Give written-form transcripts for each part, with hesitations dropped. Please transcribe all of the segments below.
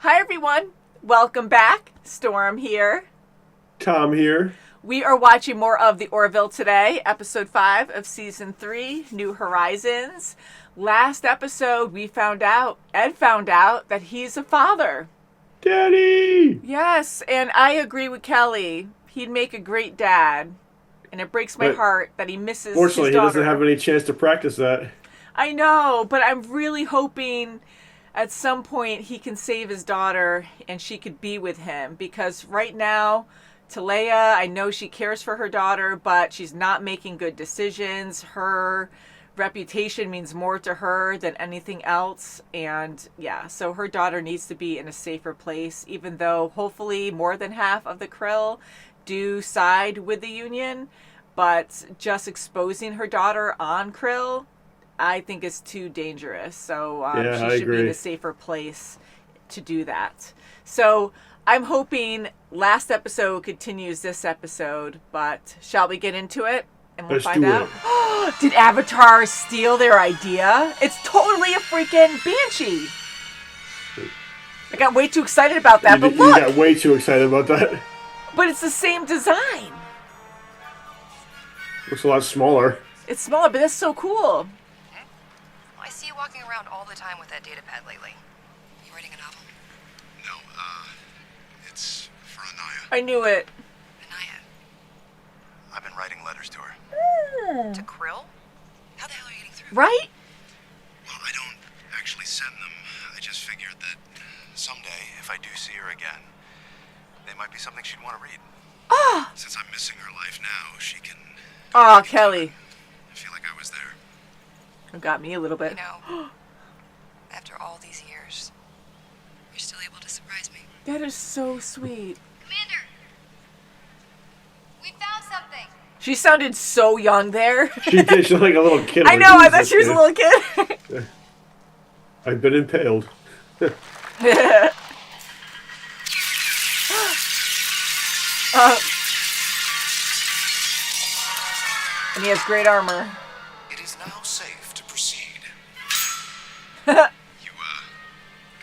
Hi, everyone. Welcome back. Storm here. Tom here. We are watching more of the Orville today, episode 5 of season 3, New Horizons. Last episode, Ed found out that he's a father. Daddy! Yes, and I agree with Kelly. He'd make a great dad. And it breaks my heart that he misses his daughter. Fortunately, he doesn't have any chance to practice that. I know, but I'm really hoping at some point he can save his daughter and she could be with him. Because right now, Talea, I know she cares for her daughter, but she's not making good decisions. Her reputation means more to her than anything else. And yeah, so her daughter needs to be in a safer place, even though hopefully more than half of the Krill do side with the Union. But just exposing her daughter on Krill, I think is too dangerous. So she should be in a safer place to do that. So I'm hoping last episode continues this episode, but shall we get into it? And we'll find out. Did Avatar steal their idea? It's totally a freaking Banshee. I got way too excited about that, but look! You got way too excited about that. But it's the same design. Looks a lot smaller. It's smaller, but that's so cool. I see you walking around all the time with that data pad lately. You writing a novel? No, it's for Anaya. I knew it. Anaya? I've been writing letters to her. To Krill? How the hell are you getting through? Right? Well, I don't actually send them. I just figured that someday, if I do see her again, they might be something she'd want to read. Ah! Since I'm missing her life now, she can... Oh, Kelly. I feel like I was there. It got me a little bit. You know, after all these years, you're still able to surprise me. That is so sweet. Commander! We found something! She sounded so young there. She did. She's like a little kid. I know. I thought she was a little kid. I've been impaled. And he has great armor. It is now safe to proceed. You, got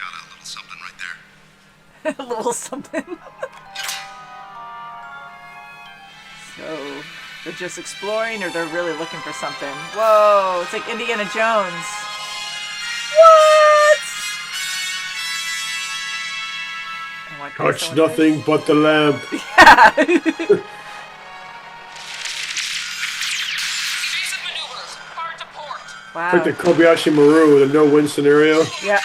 a little something right there? A little something. So, they're just exploring or they're really looking for something? Whoa, it's like Indiana Jones. What? Touch nothing but the lamp. Yeah. Wow. It's like the Kobayashi Maru, the no-win scenario. Yeah.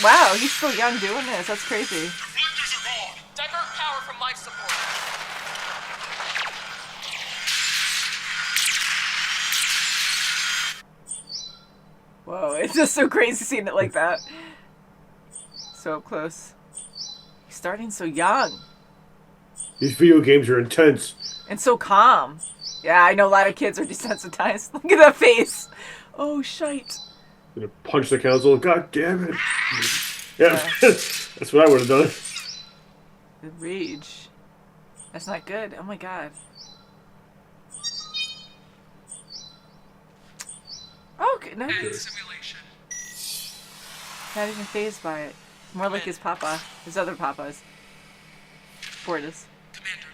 Wow, he's still young doing this. That's crazy. Reflectors are gone. Divert power from life support. Whoa, it's just so crazy seeing it like that. So up close. He's starting so young. These video games are intense. And so calm. Yeah, I know a lot of kids are desensitized. Look at that face. Oh, shite. Gonna punch the council. God damn it. Yeah, that's what I would have done. The rage. That's not good. Oh my god. Oh, good. Nice. Simulation. Not even fazed by it. More like his papa. His other papas. Bordas. Commander.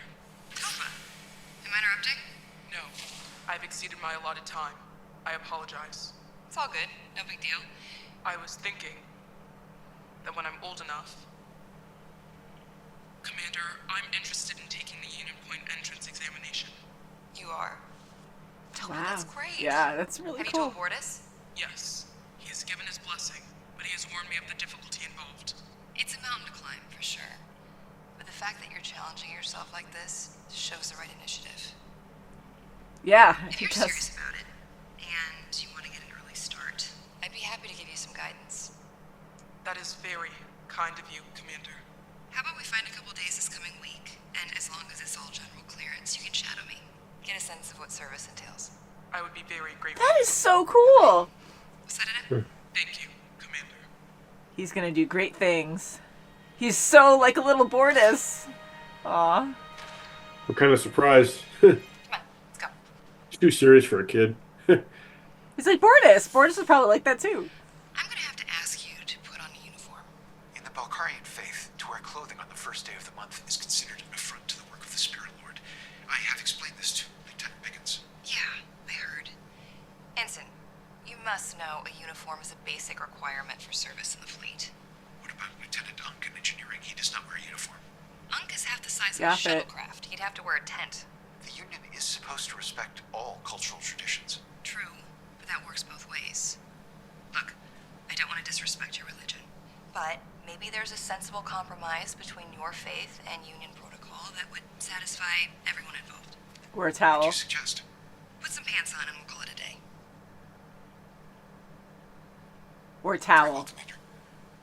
Topa! Am I interrupting? No. I've exceeded my allotted time. I apologize. It's all good. No big deal. I was thinking that when I'm old enough... Commander, I'm interested in taking the Union Point entrance examination. You are? Topa, Wow. that's great. Yeah, that's really Have you cool. told Bordas? Yes. He has given his blessing, but he has warned me of the difficulty involved. It's a mountain to climb, for sure. But the fact that you're challenging yourself like this shows the right initiative. Yeah, If he you're does. serious about it, and you want to get an early start, I'd be happy to give you some guidance. That is very kind of you, Commander. How about we find a couple days this coming week, and as long as it's all general clearance, you can shadow me. Get a sense of what service entails. I would be very grateful. That is so cool. Set it up. Thank you, Commander. He's gonna do great things. He's so like a little Bordas. Aw. I'm kind of surprised. Come on, let's go. It's too serious for a kid. He's like Bordas. Bordas is probably like that too. I'm gonna have to ask you to put on a uniform Parian faith to wear clothing on the first day of the month is considered an affront to the work of the Spirit Lord. I have explained this to Lieutenant Biggins. Yeah, I heard. Ensign, you must know a uniform is a basic requirement for service in the fleet. What about Lieutenant Unk in engineering? He does not wear a uniform. Unk is half the size of a Got it. shuttlecraft. He'd have to wear a tent. The Union is supposed to respect all cultural traditions. True, but that works both ways. Look, I don't want to disrespect your religion, but maybe there's a sensible compromise between your faith and Union protocol that would satisfy everyone involved. Wear a What do towel. you suggest? Put some pants on and we'll call it a day. Wear a Very towel. well, Commander.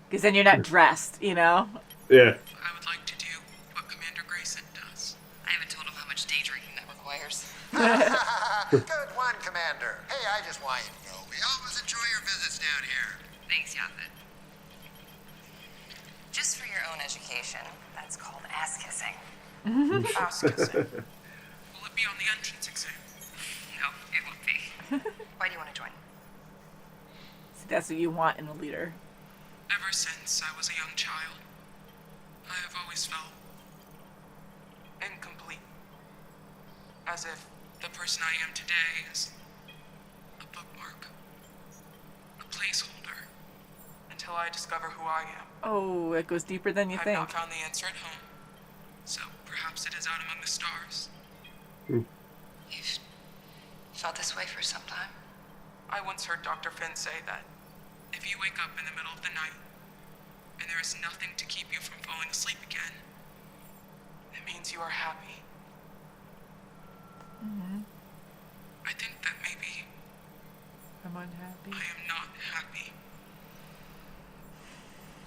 Because then you're not dressed, you know? Yeah. I would like to do what Commander Grayson does. I haven't told him how much day drinking that requires. Good one, Commander. Hey, I just want you to know, we always enjoy your visits down here. Thanks, Yaphet. Just for your own education, that's called ass kissing. Ask kissing. Will it be on the entrance exam? No, it won't be. Why do you want to join? See, that's what you want in a leader. Ever since I was a young child, I have always felt incomplete. As if the person I am today is a bookmark, a placeholder, until I discover who I am. Oh, it goes deeper than you I've think. not found the answer at home, so perhaps it is out among the stars. You've felt this way for some time. I once heard Dr. Finn say that if you wake up in the middle of the night and there is nothing to keep you from falling asleep again, it means you are happy. I think that maybe I'm unhappy. I am not happy.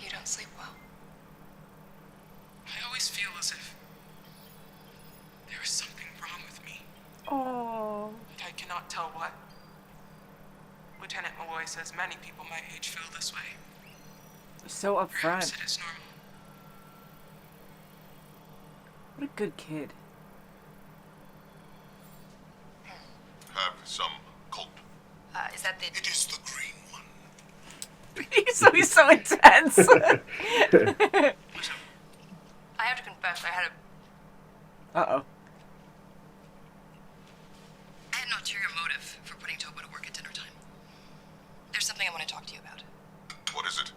You don't sleep well. I always feel as if there is something wrong with me, Oh. but I cannot tell what. Lieutenant Malloy says many people my age feel this way. So Perhaps upfront. it is normal. What a good kid. Have some colt. Is that the... It is the green one. He's so intense. I have to confess, I had Uh-oh. an ulterior motive for putting Topa to work at dinner time. There's something I want to talk to you about. What is it?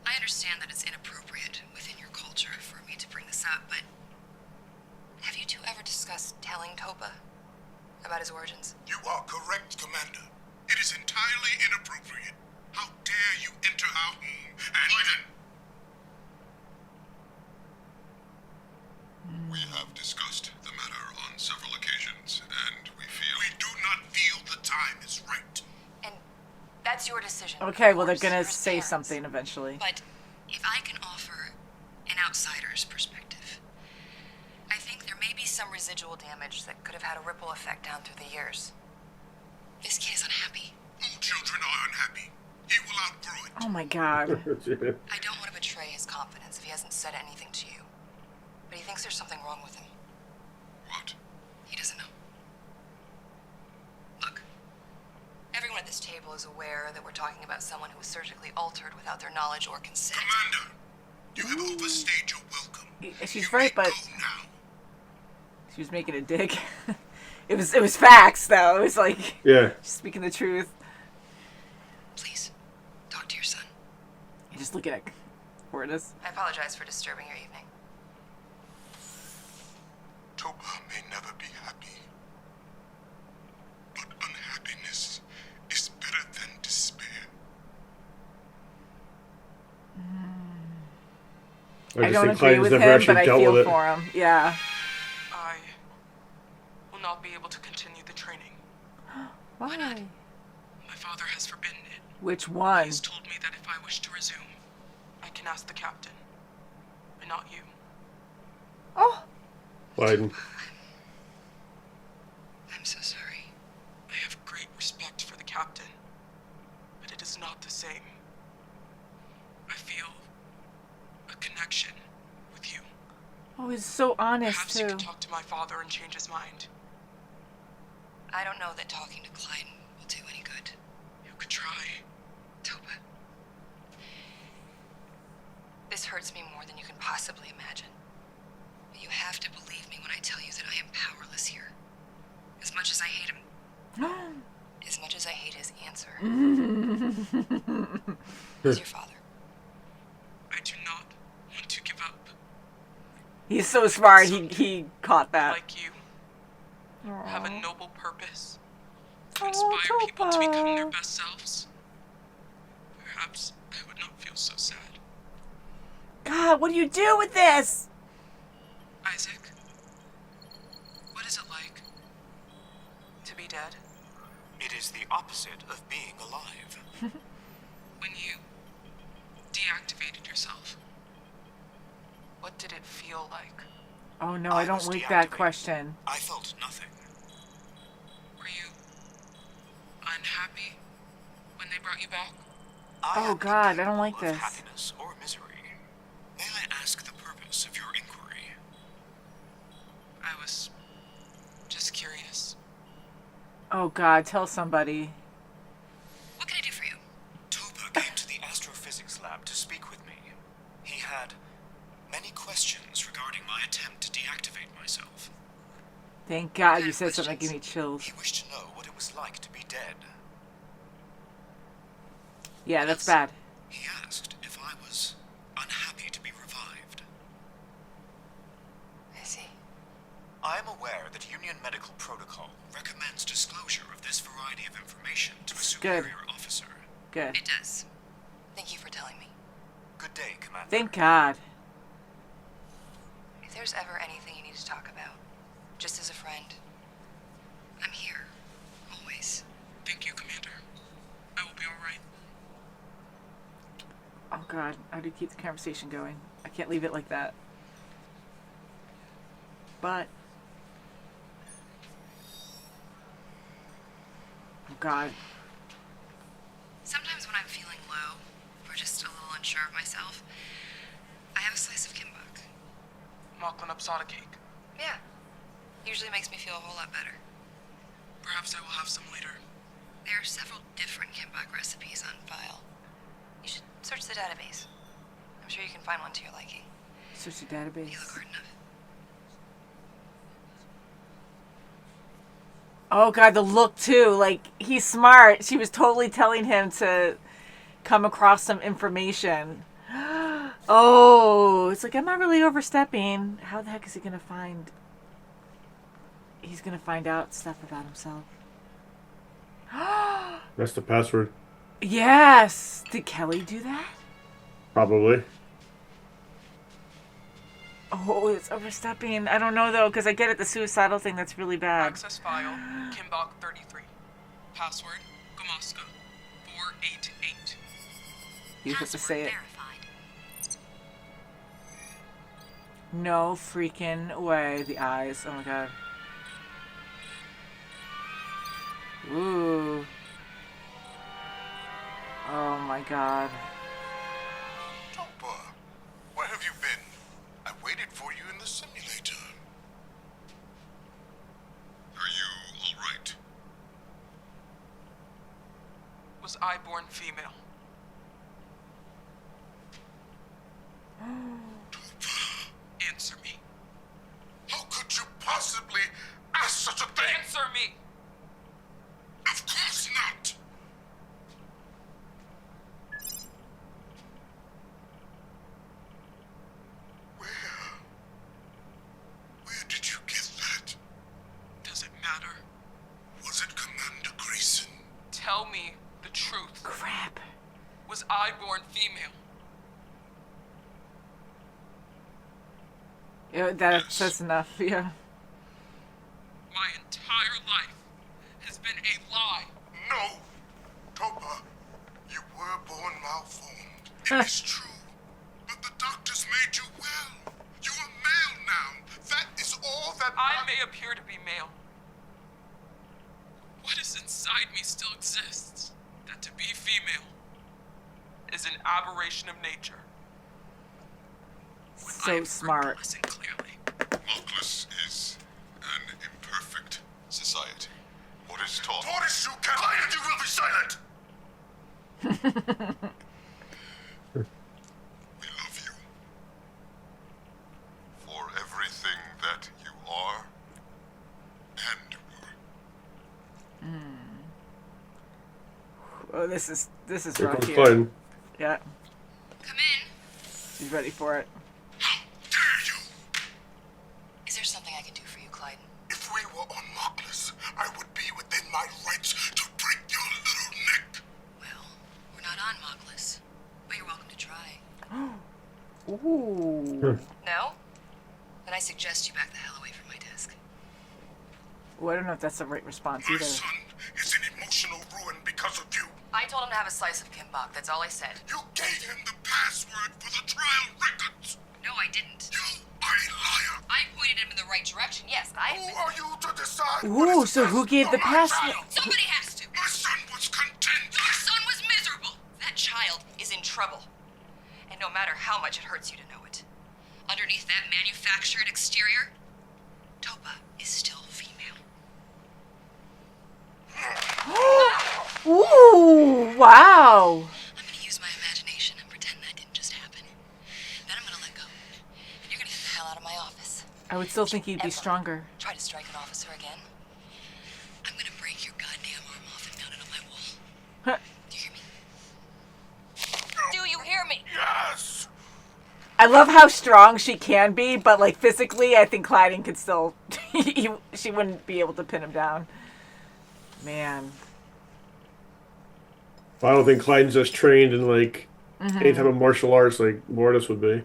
I understand that it's inappropriate within your culture for me to bring this up, but have you two ever discussed telling Topa about his origins? You are correct, Commander. It is entirely inappropriate. How dare you enter our home and... We have discussed the matter on several occasions, and we feel... We do not feel the time is right. And that's your decision. Okay, of well, they're course, gonna you're his say parents. something eventually. But if I can offer an outsider's perspective, I think there may be some residual damage that could have had a ripple effect down through the years. This kid is unhappy. All children are unhappy. He will outgrow it. Oh my god. I don't want to betray his confidence if he hasn't said anything to you. But he thinks there's something wrong with him. What? He doesn't know. Look, everyone at this table is aware that we're talking about someone who was surgically altered without their knowledge or consent. Commander, you have overstayed your welcome. She's You right, may but go now. she was making a dig. It was facts, though. It was like Yeah. speaking the truth. Please, talk to your son. You just look at it. Where it is. I apologize for disturbing your evening. Topa may never be happy. But unhappiness is better than despair. I don't think agree Clayton's with never him, actually but I dealt feel with it. for him. Yeah. I will not be able to continue the training. Why? My father has forbidden it. Which one? He's told me that if I wish to resume, I can ask the captain, and not you. Oh. Biden. I'm so sorry. I have great respect for the captain, but it is not the same. I feel a connection with you. Oh, he's so honest, Perhaps you too. could talk to my father and change his mind. I don't know that talking to Clyde will do any good. You could try. Topa. hurts me more than you can possibly imagine. But you have to believe me when I tell you that I am powerless here. As much as I hate him. As much as I hate his answer. Who's your father? I do not want to give up. He's so smart. He caught that. Like you, have a noble purpose. To Oh, inspire people to become their Topa. best selves. Perhaps I would not feel so sad. God, what do you do with this? Isaac, what is it like to be dead? It is the opposite of being alive. When you deactivated yourself, what did it feel like? Oh no, I don't was like that deactivated. question. I felt nothing. Were you unhappy when they brought you back? I Oh, am God, I don't incapable like of this. happiness or misery. May I ask the purpose of your inquiry? I was just curious. Oh God, tell somebody. What can I do for you? Topa came to the astrophysics lab to speak with me. He had many questions regarding my attempt to deactivate myself. Thank God you said something that gave me chills. He wished to know what it was like to be dead. Yeah, that's bad. He asked if I was unhappy to be revived. I see. I am aware that Union Medical Protocol recommends disclosure of this variety of information to a Good. superior officer. Good. It does. Thank you for telling me. Good day, Commander. Thank God. If there's ever anything you need to talk about, just as a friend, I'm here. Always. Thank you, Commander. I will be alright. Oh God, how do you keep the conversation going? I can't leave it like that. But oh God. Sometimes when I'm feeling low, or just a little unsure of myself, I have a slice of kimbuk. Mocklin upsada cake. Yeah. Usually makes me feel a whole lot better. Perhaps I will have some later. There are several different kimbuk recipes on file. You should search the database. I'm sure you can find one to your liking. Search the You database. look hard enough. Oh God, the look too. Like, he's smart. She was totally telling him to come across some information. Oh, it's like, I'm not really overstepping. How the heck is he gonna find? He's gonna find out stuff about himself. That's the password. Yes. Did Kelly do that? Probably. Oh, it's overstepping. I don't know though, because I get it. The suicidal thing, that's really bad. Access file, Kimbok 33. Password, Gomoska 488. You have to say it. Verified. No freaking way. The eyes. Oh my God. Ooh. Oh my God. Topa, where have you been? I waited for you in the simulator. Are you all right? Was I born female? Answer me. How could you possibly ask such a thing? Answer me! Of course not. Where did you get that? Does it matter? Was it Commander Grayson? Tell me the truth. Crap. Was I born female? Yeah, that says enough. Yeah. My entire life has been a lie. No. Topa, you were born malformed. It is true. But the doctors made you well. You are male now. That is all that I may appear to be male. What is inside me still exists. That to be female is an aberration of nature. When I So have smart. heard the lesson clearly. Mocklus is an imperfect society. What is taught? Tortoise, you can lie and you will be silent! We love you. this is Here rough comes here. Clayton. Yeah, Come in. she's ready for it. How dare you! Is there something I can do for you, Clyden? If we were on Markless, I would be within my rights to break your little neck. Well, we're not on Mockless, but you're welcome to try. Ooh. No? Then I suggest you back the hell away from my desk. Well, I don't know if that's the right response My either. son is in emotional ruin because of you. I told him to have a slice of kimbap. That's all I said. You gave him the password for the trial records. No, I didn't. You are a liar. I pointed him in the right direction. Yes, I Who admit. are you to decide? Ooh, what is so who best gave for the my password? child? Somebody has to. My son was content. Your son was miserable. That child is in trouble. And no matter how much it hurts you to know it, underneath that manufactured exterior, Topa is still female. Ooh, wow. I'm gonna use my imagination and pretend that didn't just happen. Then I'm gonna let go. And you're gonna get the hell out of my office. I would still think he'd be Ever stronger. try to strike an officer again, I'm gonna break your goddamn arm off and mount it on my wall. Huh. Do you hear me? Do you hear me? Yes. I love how strong she can be, but like physically, I think Clyden could still. She wouldn't be able to pin him down. Man. I don't think Clyden's as trained in like any type of martial arts like Mortis would be. It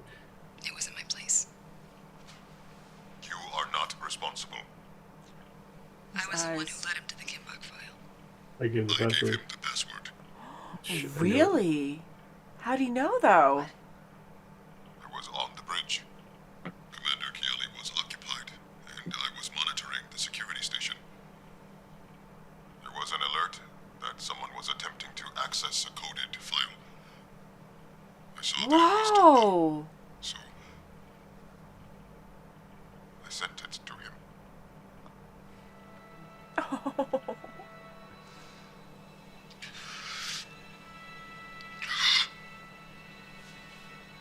wasn't my place. You are not responsible. I was the one Eyes. who led him to the Kimbok file. I gave the I gave password. him the password. Shit, I know. Really? How'd he know though? I was on the bridge. Commander Keeley was occupied, and I was monitoring the security station. There was an alert that someone was attempting to access a coded file. I saw that it was Topa, Whoa. so I sent it to him.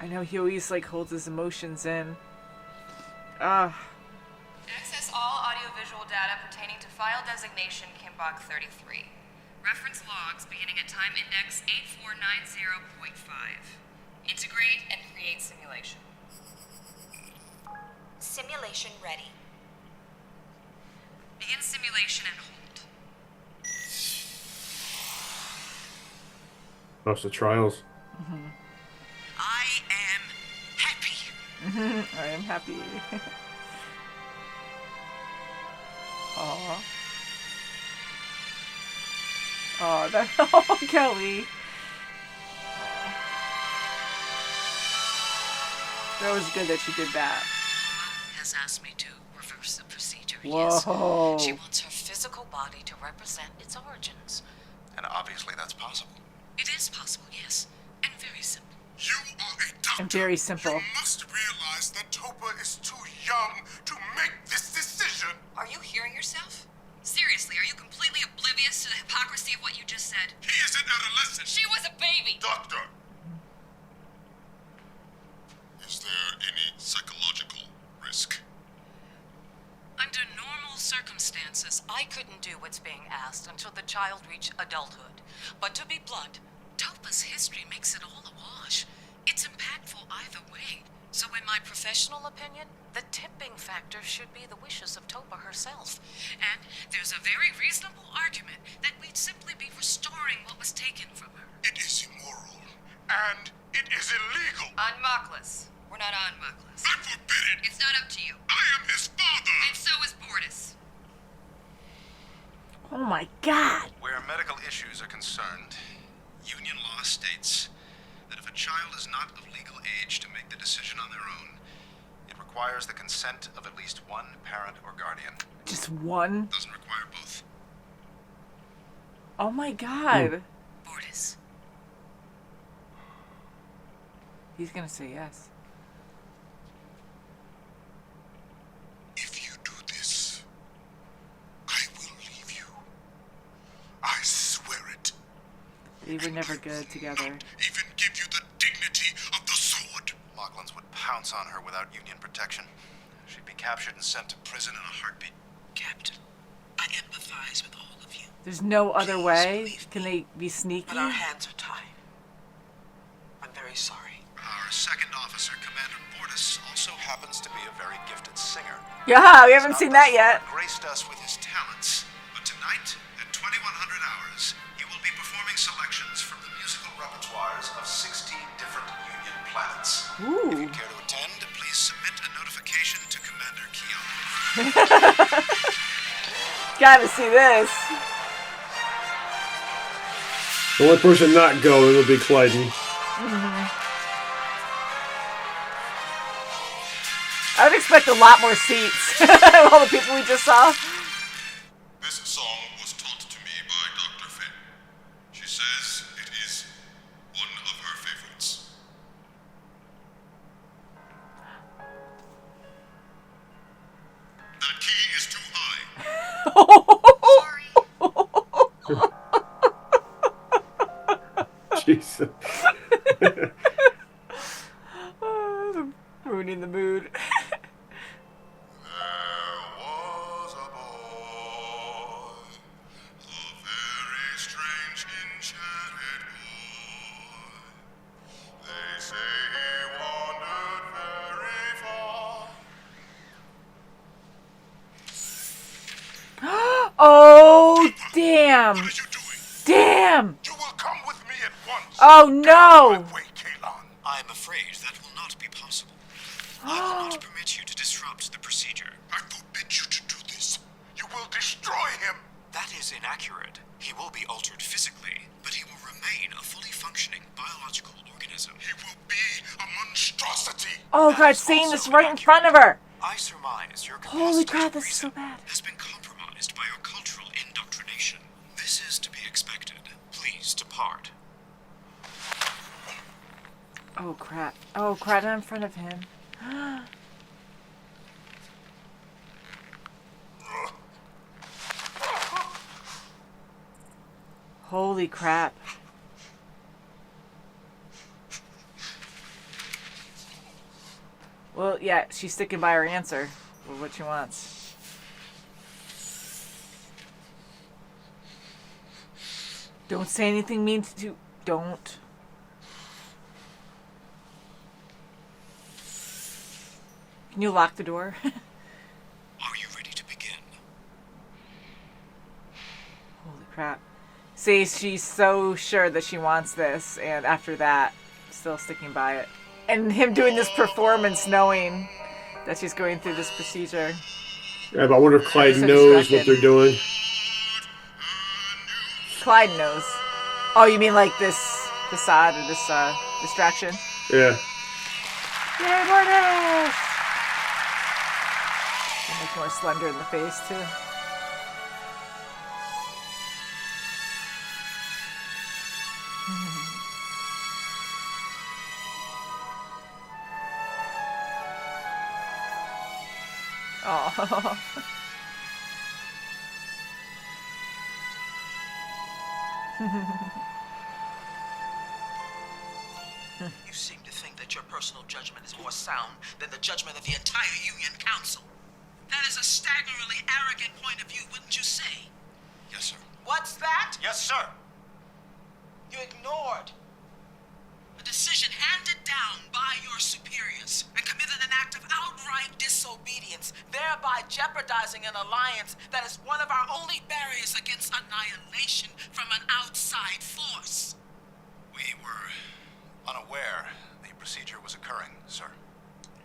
I know he always like holds his emotions in. Access all audiovisual data pertaining to file designation Kimbok 33. Reference logs beginning at time index 8490.5. Integrate and create simulation. Simulation ready. Begin simulation and hold. That's the trials. I am happy. I am happy. Aw. Oh, that. Oh, Kelly. That was good that she did that. Has asked me to reverse the procedure. Whoa. Yes. She wants her physical body to represent its origins. And obviously that's possible. It is possible, yes, and very simple. You are a doctor. And very simple. You must realize that Topa is too young to make this decision. Are you hearing yourself? Seriously, are you completely oblivious to the hypocrisy of what you just said? He is an adolescent. She was a baby! Doctor. Is there any psychological risk? Under normal circumstances, I couldn't do what's being asked until the child reached adulthood. But to be blunt, Topa's history makes it all a wash. It's impactful either way. So in my professional opinion, the tipping factor should be the wishes of Topa herself. And there's a very reasonable argument that we'd simply be restoring what was taken from her. It is immoral. And it is illegal. On Mockless. We're not on Mockless. I forbid it. It's not up to you. I am his father. And so is Bortus. Oh my God. Where medical issues are concerned, union law states that if a child is not of legal age to make the decision on their own, it requires the consent of at least one parent or guardian. Just one? Doesn't require both. Oh my God. Bortus. He's gonna say yes. If you do this, I will leave you. I swear it. They were never good together. Even give you the dignity of the sword. Lachlan's would pounce on her without union protection. She'd be captured and sent to prison in a heartbeat. Captain, I empathize with all of you. There's no other Please way? believe Can me. they be sneaky? But our hands are tied. I'm very sorry. Our second officer, Commander Bortis, also happens to be a very gifted singer. Yeah, we haven't seen that yet. Graced us with his talents, but tonight at 2100 hours, he will be performing selections from the musical repertoires of 16 different Union planets. Ooh. If you care to attend, please submit a notification to Commander Keon. Gotta see this. The only person not going will be Clyden. I would expect a lot more seats. All the people we just saw. This song was taught to me by Dr. Finn. She says it is one of her favorites. That key is too high. Jesus. Ruining the mood. There was a boy, a very strange, enchanted boy. They say he wandered very far. Oh, damn. What are you doing? Damn. You will come with me at once. Oh, no. Wait, Kalon. I am afraid that will not be possible. I will not permit you to disrupt the procedure. I forbid you to do this. You will destroy him. That is inaccurate. He will be altered physically, but he will remain a fully functioning biological organism. He will be a monstrosity. Oh, That God, is saying also this right in inaccurate. front of her. I surmise your Holy capacity crap, to this is so reason bad. has been compromised by your cultural indoctrination. This is to be expected. Please depart. Oh, crap. Oh, crap, in front of him. Holy crap. Well, yeah, she's sticking by her answer for what she wants. Don't say anything mean to... Don't. Can you lock the door? Are you ready to begin? Holy crap. See, she's so sure that she wants this, and after that, still sticking by it. And him doing this performance knowing that she's going through this procedure. Yeah, but I wonder if Clyde so knows what distracted. they're doing. Clyde knows. Oh, you mean like this facade or this distraction? Yeah. Yay, Mortis! Make more slender in the face, too. Oh. You seem to think that your personal judgment is more sound than the judgment of the entire Union Council. That is a staggeringly arrogant point of view, wouldn't you say? Yes, sir. What's that? Yes, sir. You ignored a decision handed down by your superiors and committed an act of outright disobedience, thereby jeopardizing an alliance that is one of our only barriers against annihilation from an outside force. We were unaware the procedure was occurring, sir.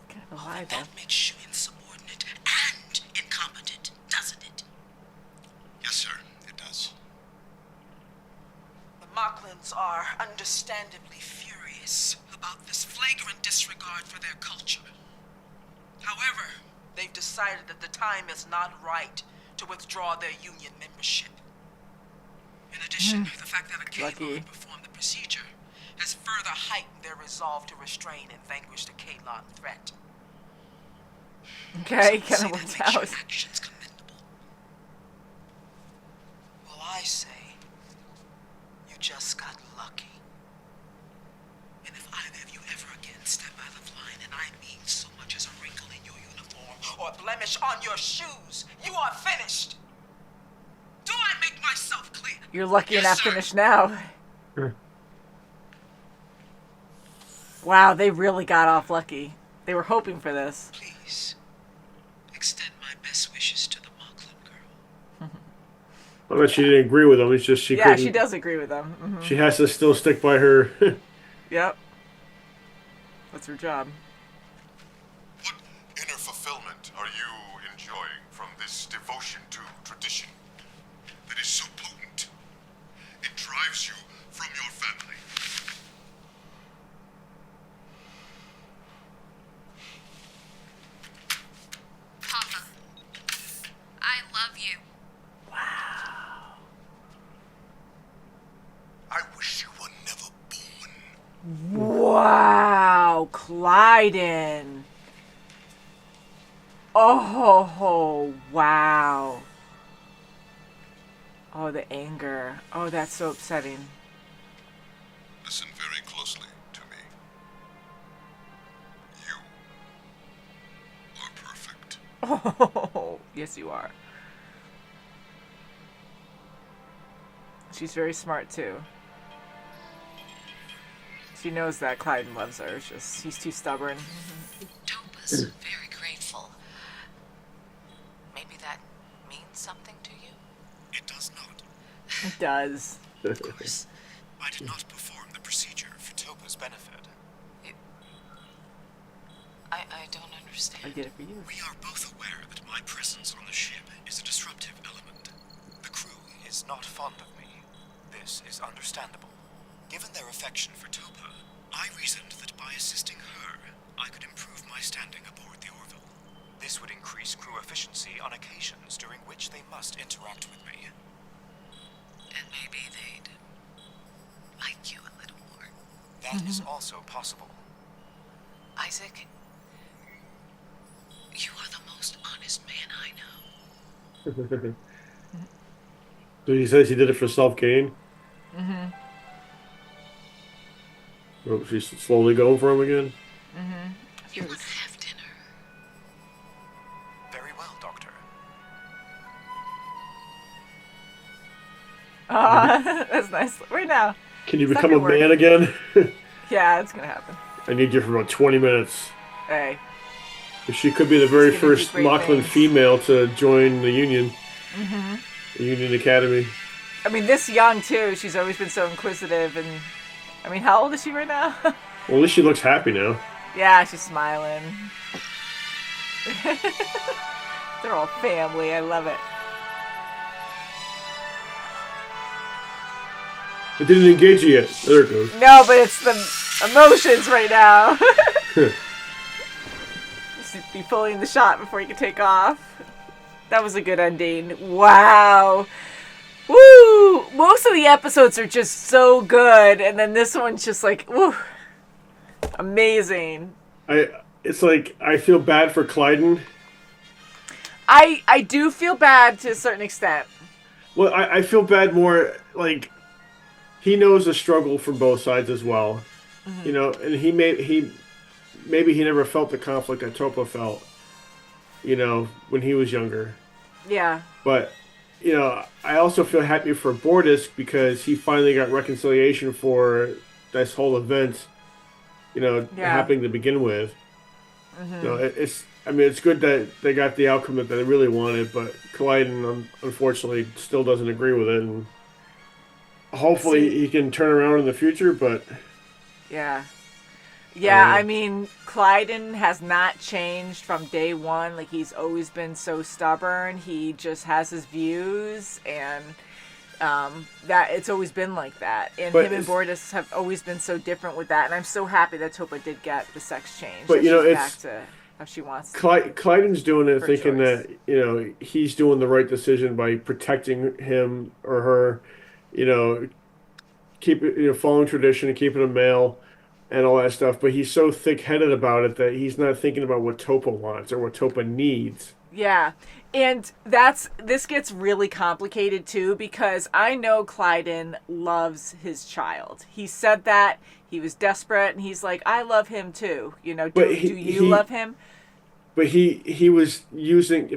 Kind of a lie, though. That makes you insubordinate and incompetent, doesn't it? Yes, sir, it does. The Mocklins are understandably furious about this flagrant disregard for their culture. However, they've decided that the time is not right to withdraw their union membership. In addition, the fact that Akima Lucky. performed the procedure has further heightened their resolve to restrain and vanquish the Kalon threat. Okay, Some kind of say worked that makes out. your actions commendable. Well, I say you just got lucky. And if either of you ever again step out of line, and I mean so much as a wrinkle in your uniform or a blemish on your shoes, you are finished. Do I make myself clear? You're lucky Yes, enough sir. finished now. Sure. Wow, they really got off lucky. They were hoping for this. Please, extend my best wishes to the Mocklin girl. I bet she didn't agree with him. It's just she Yeah, couldn't. she does agree with them. She has to still stick by her. Yep. That's her job. What inner fulfillment are you enjoying from this devotion to tradition that is so potent? It drives you from your family. Papa, I love you. I wish you were never born. Wow, Clyden. Oh, wow. Oh, the anger. Oh, that's so upsetting. Listen very closely to me. You are perfect. Oh, yes, you are. She's very smart, too. She knows that Clyden loves her. It's just, he's too stubborn. Topas, very grateful. Maybe that means something to you? It does not. It does. Of course, I did not perform the procedure for Topa's benefit. I don't understand. I did it for you. We are both aware that my presence on the ship is a disruptive element. The crew is not fond of me. This is understandable. Given their affection for Topa, I reasoned that by assisting her, I could improve my standing aboard the Orville. This would increase crew efficiency on occasions during which they must interact with me. And maybe they'd like you a little more. That is also possible. Isaac, you are the most honest man I know. So he says he did it for self-gain. Oh, she's slowly going for him again. You want to have dinner? Very well, Doctor. That's nice. Right now. Can you It's not become a gonna work. man again? Yeah, it's gonna happen. I need you for about 20 minutes. Hey. She could be the very She's gonna do first great Mocklin things. female to join the Union. The Union Academy. I mean, this young, too. She's always been so inquisitive. And, I mean, how old is she right now? Well, at least she looks happy now. Yeah, she's smiling. They're all family. I love it. It didn't engage you yet. There it goes. No, but it's the emotions right now. Just be fully in the shot before you can take off. That was a good ending. Wow. Woo! Most of the episodes are just so good, and then this one's just like, woo, amazing. It's like I feel bad for Clyden. I do feel bad to a certain extent. Well, I feel bad more like he knows the struggle from both sides as well. You know, and maybe he never felt the conflict that Topa felt. You know, when he was younger. Yeah. But you know, I also feel happy for Bortus because he finally got reconciliation for this whole event. You know, happening to begin with. You know, it's good that they got the outcome that they really wanted, but Clyden unfortunately still doesn't agree with it, and hopefully he can turn around in the future. But Yeah. Yeah, I mean, Clyden has not changed from day one. Like, he's always been so stubborn. He just has his views, and that it's always been like that. And him and Bortus have always been so different with that. And I'm so happy that Topa did get the sex change. But, you know, she's it's... back to how she wants to. Clyden's doing it her thinking choice. that, you know, he's doing the right decision by protecting him or her, you know, following tradition and keeping him male. And all that stuff, but he's so thick-headed about it that he's not thinking about what Topa wants or what Topa needs. Yeah, and this gets really complicated too, because I know Clyden loves his child. He said that he was desperate, and he's like, I love him too. You know, do you love him? But he was using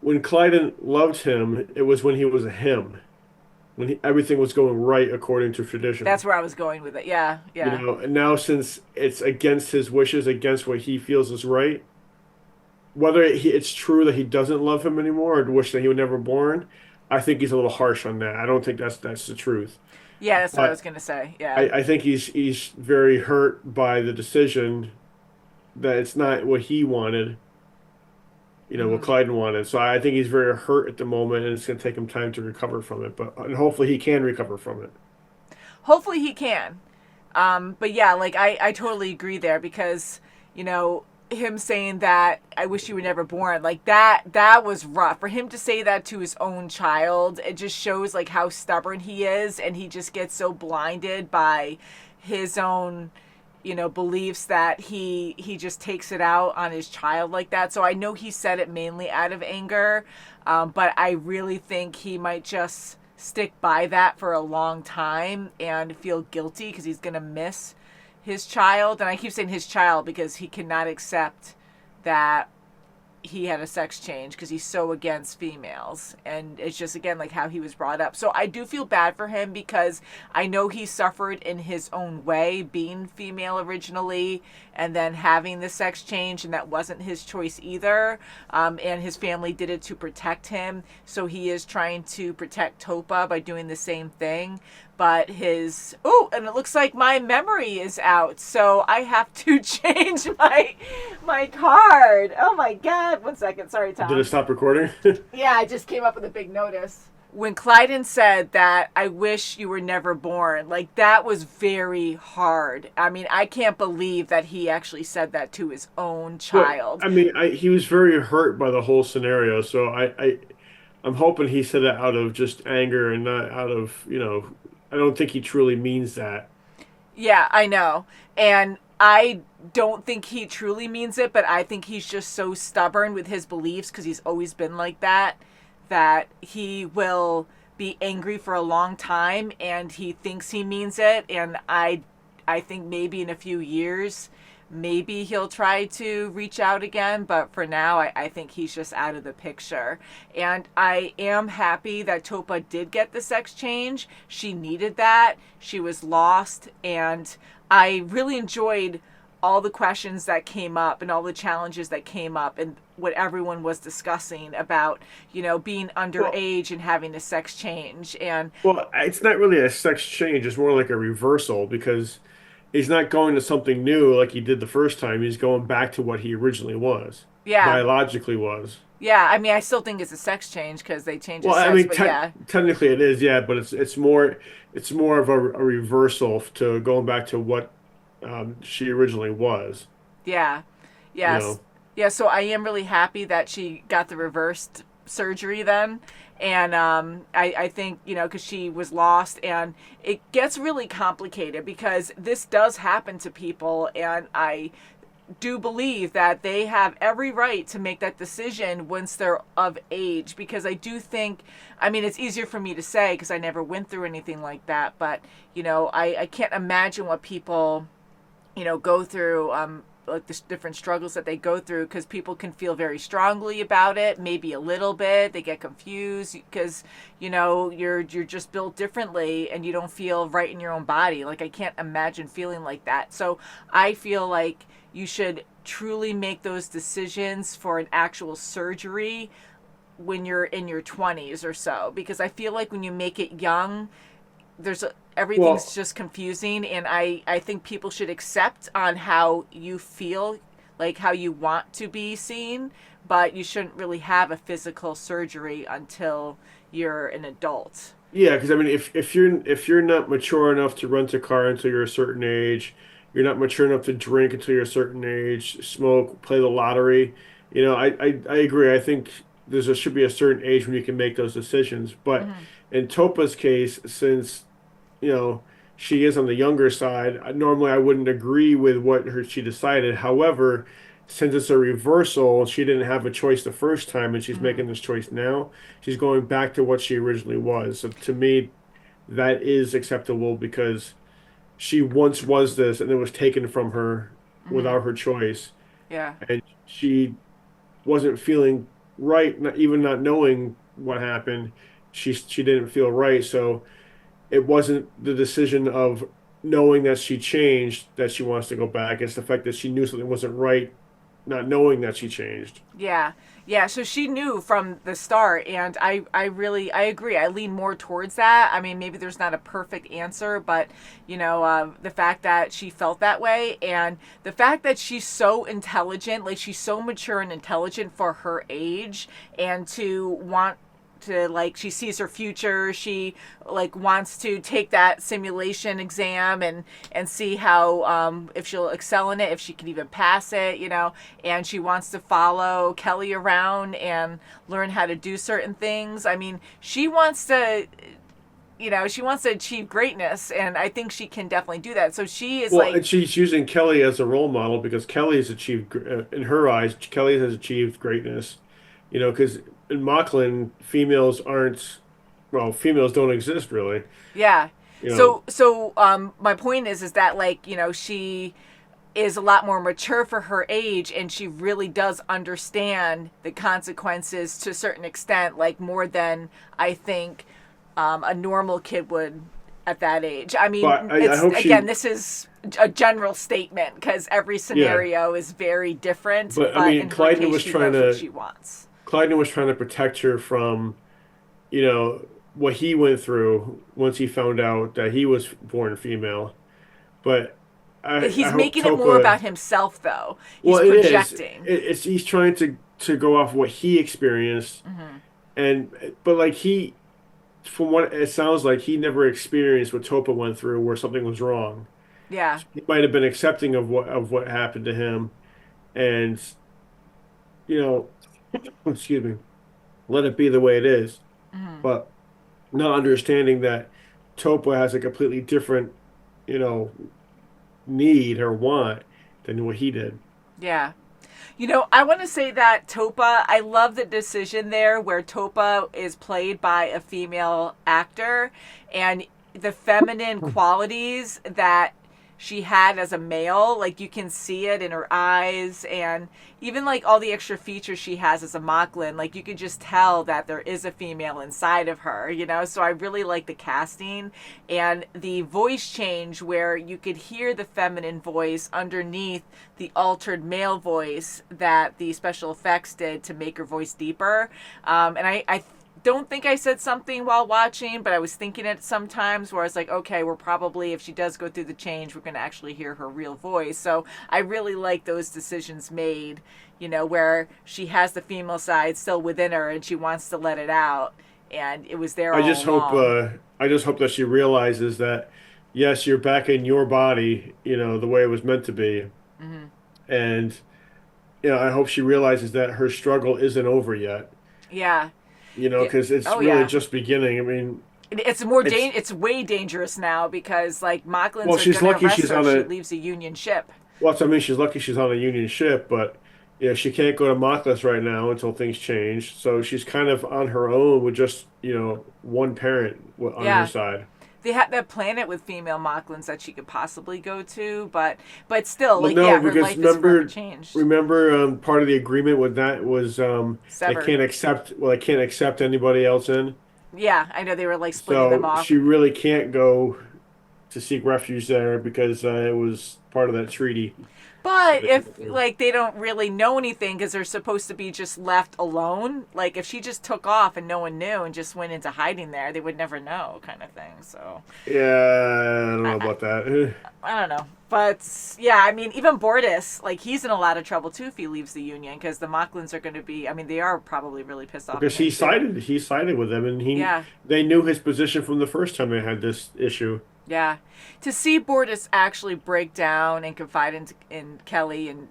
when Clyden loved him, it was when he was a him. when everything was going right according to tradition. That's where I was going with it. Yeah, You yeah. know, and now since it's against his wishes, against what he feels is right, whether it's true that he doesn't love him anymore or wish that he was never born, I think he's a little harsh on that. I don't think that's the truth. Yeah, that's what I was But gonna say. Yeah. I think he's very hurt by the decision that it's not what he wanted, what Clyden wanted. So I think he's very hurt at the moment, and it's going to take him time to recover from it. But and hopefully he can recover from it. Hopefully he can. But yeah, like I totally agree there because, him saying that I wish you were never born, like that was rough. For him to say that to his own child, it just shows like how stubborn he is, and he just gets so blinded by his own beliefs that he just takes it out on his child like that. So I know he said it mainly out of anger, but I really think he might just stick by that for a long time and feel guilty because he's going to miss his child. And I keep saying his child because he cannot accept that he had a sex change because he's so against females, and it's just again like how he was brought up. So I do feel bad for him because I know he suffered in his own way, being female originally and then having the sex change, and that wasn't his choice either. And his family did it to protect him, so he is trying to protect Topa by doing the same thing. But and it looks like my memory is out, so I have to change my card. Oh my god. 1 second. Sorry, Tom. Did it stop recording? Yeah, I just came up with a big notice. When Clyden said that, I wish you were never born, like that was very hard. I mean, I can't believe that he actually said that to his own child. Well, I mean, he was very hurt by the whole scenario, so I'm hoping he said it out of just anger and not out of, I don't think he truly means that. Yeah, I know. And I don't think he truly means it, but I think he's just so stubborn with his beliefs because he's always been like that he will be angry for a long time, and he thinks he means it. And I think maybe in a few years, maybe he'll try to reach out again, but for now I think he's just out of the picture. And I am happy that Topa did get the sex change. She needed that. She was lost, and I really enjoyed all the questions that came up and all the challenges that came up and what everyone was discussing about, being underage and having a sex change. And well, it's not really a sex change, it's more like a reversal because he's not going to something new like he did the first time. He's going back to what he originally was. Yeah. Biologically was. Yeah, I mean, I still think it's a sex change because they changed his Well, sex, I mean, but yeah. technically it is, yeah, but it's more of a reversal to going back to what she originally was. Yeah. Yes. Yeah, so I am really happy that she got the reversed surgery then. And I think, because she was lost, and it gets really complicated because this does happen to people, and I do believe that they have every right to make that decision once they're of age, because I do think, I mean, it's easier for me to say because I never went through anything like that, but, I can't imagine what people, go through, like the different struggles that they go through, because people can feel very strongly about it, maybe a little bit, they get confused because, you're just built differently and you don't feel right in your own body. Like, I can't imagine feeling like that. So I feel like you should truly make those decisions for an actual surgery when you're in your 20s or so, because I feel like when you make it young, everything's just confusing, and I think people should accept on how you feel, like how you want to be seen, but you shouldn't really have a physical surgery until you're an adult. Yeah, because I mean, if you're not mature enough to rent a car until you're a certain age, you're not mature enough to drink until you're a certain age, smoke, play the lottery. I agree. I think there should be a certain age when you can make those decisions. But in Topa's case, since she is on the younger side, normally I wouldn't agree with what she decided. However, since it's a reversal, she didn't have a choice the first time, and she's making this choice now. She's going back to what she originally was. So to me, that is acceptable because she once was this, and it was taken from her without her choice. Yeah. And she wasn't feeling right, not knowing what happened, she didn't feel right. So it wasn't the decision of knowing that she changed that she wants to go back. It's the fact that she knew something wasn't right, not knowing that she changed. Yeah. Yeah, so she knew from the start, and I really, I agree. I lean more towards that. I mean, maybe there's not a perfect answer, but, the fact that she felt that way, and the fact that she's so intelligent, like, she's so mature and intelligent for her age, and to want to, like, she sees her future, she, like, wants to take that simulation exam and see how, if she'll excel in it, if she can even pass it, and she wants to follow Kelly around and learn how to do certain things. I mean, she wants to achieve greatness, and I think she can definitely do that. So she is And she's using Kelly as a role model because Kelly has achieved, in her eyes, Kelly has achieved greatness. Because in Mocklin, females don't exist really. yeah. You know. So my point is that, like, she is a lot more mature for her age, and she really does understand the consequences to a certain extent, like more than I think a normal kid would at that age. I mean, I hope this is a general statement because every scenario is very different. But I mean, in her case, she knows what she wants. Clyden was trying to protect her from, what he went through once he found out that he was born female. But he's making it more about himself, though. He's projecting. He's trying to go off what he experienced, but like from what it sounds like, he never experienced what Topa went through, where something was wrong. Yeah, he might have been accepting of what happened to him, and excuse me, let it be the way it is. But not understanding that Topa has a completely different, need or want than what he did. Yeah. I want to say that Topa, I love the decision there where Topa is played by a female actor, and the feminine qualities that she had as a male, like, you can see it in her eyes, and even, like, all the extra features she has as a Mocklin, like, you could just tell that there is a female inside of her, so I really like the casting, and the voice change where you could hear the feminine voice underneath the altered male voice that the special effects did to make her voice deeper, and I don't think I said something while watching, but I was thinking it sometimes where I was like, okay, we're probably, if she does go through the change, we're going to actually hear her real voice. So I really like those decisions made, where she has the female side still within her and she wants to let it out. And it was there all along. I just hope that she realizes that, yes, you're back in your body, the way it was meant to be. And, I hope she realizes that her struggle isn't over yet. Yeah. Because it's really just beginning. I mean, it's way dangerous now because, like, Mocklins are she's going to lucky arrest her if she leaves a Union ship. Well, I mean, she's lucky she's on a Union ship, but she can't go to Mocklins right now until things change. So she's kind of on her own with just one parent on her side. They have that planet with female Mocklins that she could possibly go to, but still, her life is forever changed. Remember, part of the agreement with that was they can't accept anybody else in. Yeah, I know they were like splitting them off. So she really can't go to seek refuge there because it was part of that treaty. But if, like, they don't really know anything because they're supposed to be just left alone, like, if she just took off and no one knew and just went into hiding there, they would never know, kind of thing. So yeah, I don't know about that. I don't know. But, yeah, I mean, even Bortus, like, he's in a lot of trouble, too, if he leaves the Union, because the Mocklins are going to be, I mean, they are probably really pissed off. Because he sided with them, and they knew his position from the first time they had this issue. Yeah. To see Bortus actually break down and confide in Kelly and,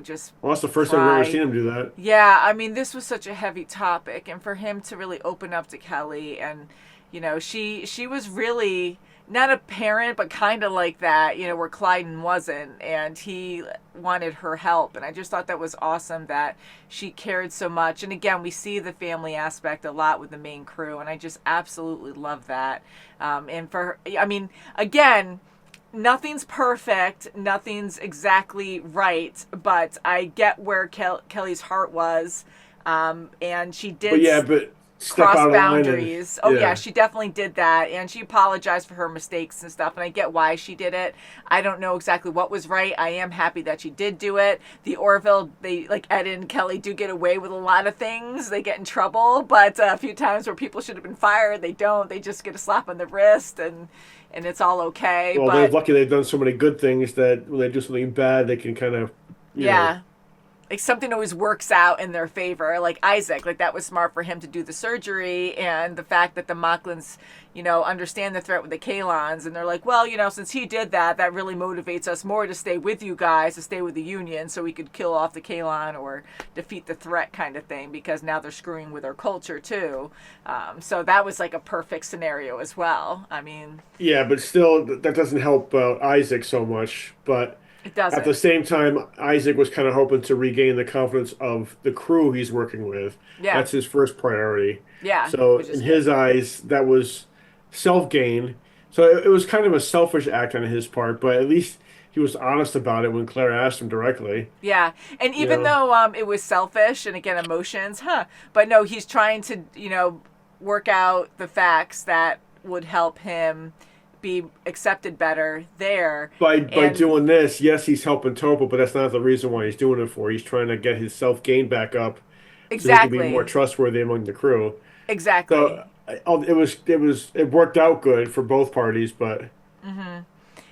just well, that's the first time I've ever seen him do that. Yeah, I mean, this was such a heavy topic, and for him to really open up to Kelly, and, she was really not a parent, but kind of like that, where Clyden wasn't, and he wanted her help, and I just thought that was awesome that she cared so much, and again, we see the family aspect a lot with the main crew, and I just absolutely love that, and for her, I mean, again, nothing's perfect, nothing's exactly right, but I get where Kelly's heart was, and she did... But step cross out of line. boundaries. She definitely did that, and she apologized for her mistakes and stuff, and I get why she did it. I don't know exactly what was right. I am happy that she did do it. The Orville, they, like Ed and Kelly, do get away with a lot of things. They get in trouble, but a few times where people should have been fired, they don't. They just get a slap on the wrist, and it's all okay. Well, they're lucky they've done so many good things that when they do something bad, they can kind of, you know. Like something always works out in their favor. Like Isaac, like that was smart for him to do the surgery, and the fact that the Mocklins, you know, understand the threat with the Kalons, and they're like, well, you know, since he did that, that really motivates us more to stay with you guys, to stay with the Union, so we could kill off the Kalon or defeat the threat kind of thing, because now they're screwing with our culture too. So that was like a perfect scenario as well. I mean, yeah, but still, that doesn't help Isaac so much. But it doesn't. At the same time, Isaac was kind of hoping to regain the confidence of the crew he's working with. Yeah. That's his first priority. Yeah. So in his eyes, that was self-gain. So it was kind of a selfish act on his part, but at least he was honest about it when Claire asked him directly. Yeah. And even though it was selfish, and again, emotions, but no, he's trying to, you know, work out the facts that would help him be accepted better there. By doing this, yes, he's helping Topa, but that's not the reason why he's doing it for. He's trying to get his self-gain back up, exactly, so he can be more trustworthy among the crew. Exactly. So it worked out good for both parties, but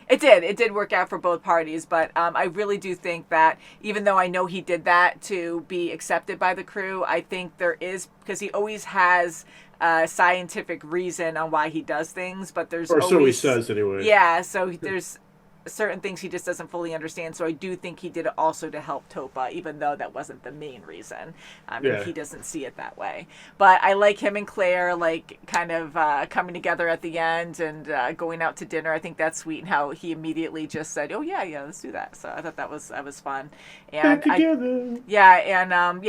it did work out for both parties. But I really do think that even though I know he did that to be accepted by the crew, I think there is, because he always has scientific reason on why he does things, but there's always, so he says anyway. Yeah, so there's certain things he just doesn't fully understand. So I do think he did it also to help Topa, even though that wasn't the main reason. He doesn't see it that way. But I like him and Claire, like, kind of coming together at the end and going out to dinner. I think that's sweet, and how he immediately just said, "Oh yeah, let's do that." So I thought that was fun. And back together.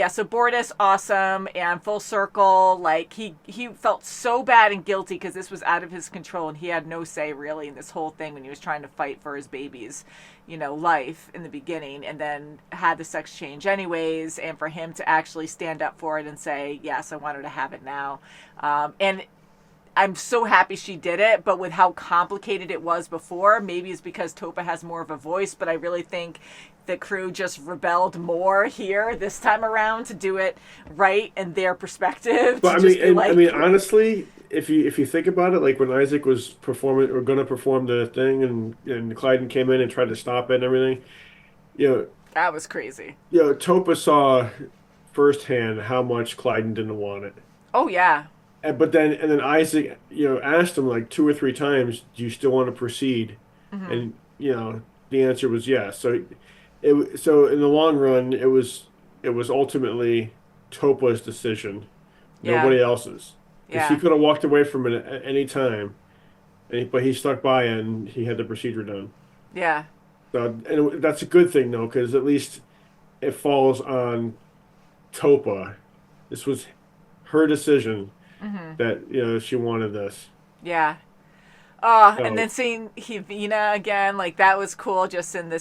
So Bortus, awesome, and full circle. Like he felt so bad and guilty because this was out of his control, and he had no say really in this whole thing when he was trying to fight for his baby's, you know, life in the beginning, and then had the sex change anyways, and for him to actually stand up for it and say, yes, I want her to have it now. And I'm so happy she did it, but with how complicated it was before, maybe it's because Topa has more of a voice, but I really think the crew just rebelled more here this time around to do it right in their perspective. But honestly, if you think about it, like when Isaac was performing or going to perform the thing, and Clyden came in and tried to stop it and everything, you know, that was crazy. You know, Topa saw firsthand how much Clyden didn't want it. Oh yeah. But then Isaac, you know, asked him like 2 or 3 times, "Do you still want to proceed?" Mm-hmm. And you know, the answer was yes. So in the long run, it was ultimately Topa's decision, nobody else's. Yeah. He could have walked away from it at any time, but he stuck by it, and he had the procedure done. Yeah. So, and that's a good thing though, because at least it falls on Topa. This was her decision. Mm-hmm. That, you know, she wanted this. Yeah. And then seeing Hivina again, like that was cool, just in the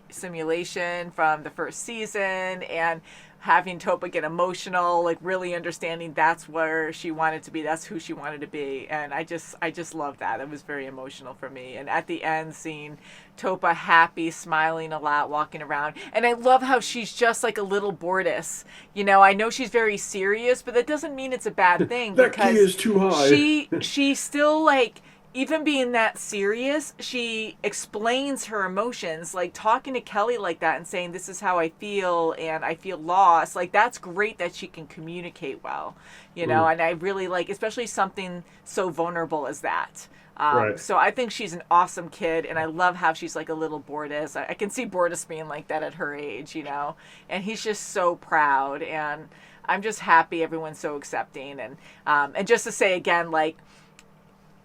simulation from the first season, and having Topa get emotional, like really understanding that's where she wanted to be, that's who she wanted to be, and I just love that. It was very emotional for me. And at the end, seeing Topa happy, smiling a lot, walking around, and I love how she's just like a little Bortus. You know, I know she's very serious, but that doesn't mean it's a bad thing. That because key is too high. she still, like, even being that serious, she explains her emotions, like talking to Kelly like that and saying, this is how I feel, and I feel lost. Like, that's great that she can communicate well, you know, and I really like, especially something so vulnerable as that. Right. So I think she's an awesome kid, and I love how she's like a little Bortus. I can see Bortus being like that at her age, you know, and he's just so proud, and I'm just happy everyone's so accepting. And just to say again, like,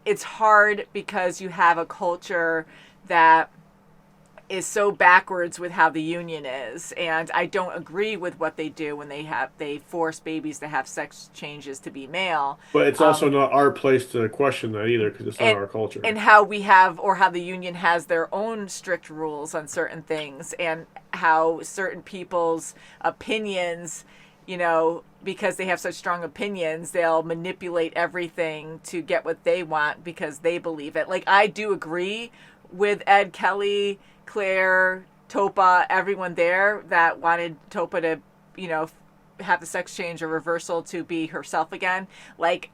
it's hard because you have a culture that is so backwards with how the Union is, and I don't agree with what they do when they force babies to have sex changes to be male. But it's also not our place to question that either, because it's not our culture. And how we have, or how the Union has their own strict rules on certain things, and how certain people's opinions because they have such strong opinions, they'll manipulate everything to get what they want because they believe it. Like, I do agree with Ed, Kelly, Claire, Topa, everyone there that wanted Topa to, have the sex change or reversal to be herself again. Like,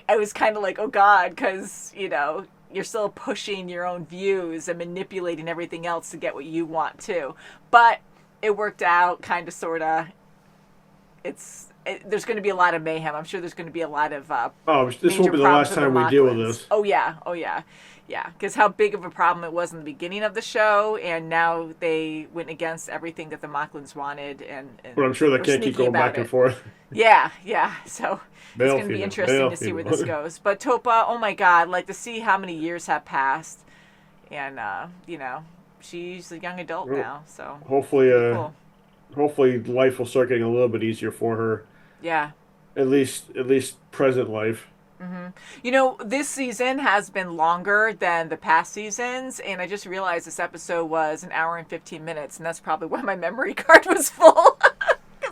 I was kind of like, oh God, because, you're still pushing your own views and manipulating everything else to get what you want too. But it worked out, kind of, sort of. There's going to be a lot of mayhem. I'm sure there's going to be a lot of this won't be the last time we deal with this. Oh yeah. Because how big of a problem it was in the beginning of the show, and now they went against everything that the Mocklins wanted, but I'm sure they can't keep going back and forth. Yeah. So it's going to be interesting to see where this goes. But Topa, oh my God, like, to see how many years have passed, and she's a young adult now. So hopefully, cool. Hopefully life will start getting a little bit easier for her. Yeah. At least present life. Mm-hmm. This season has been longer than the past seasons, and I just realized this episode was 1 hour and 15 minutes, and that's probably why my memory card was full.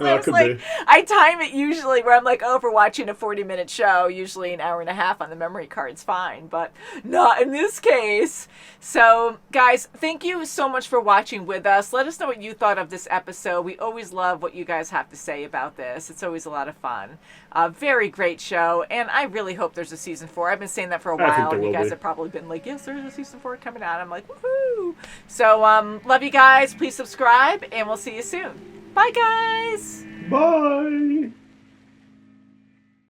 I was like, I time it usually where I'm like, oh, for watching a 40-minute show, usually 1 hour and a half on the memory card's fine, but not in this case. So, guys, thank you so much for watching with us. Let us know what you thought of this episode. We always love what you guys have to say about this. It's always a lot of fun. Very great show, and I really hope there's a season 4. I've been saying that for a while, and you guys have probably been like, yes, there's a season 4 coming out. I'm like, woohoo! So, love you guys. Please subscribe, and we'll see you soon. Bye, guys. Bye.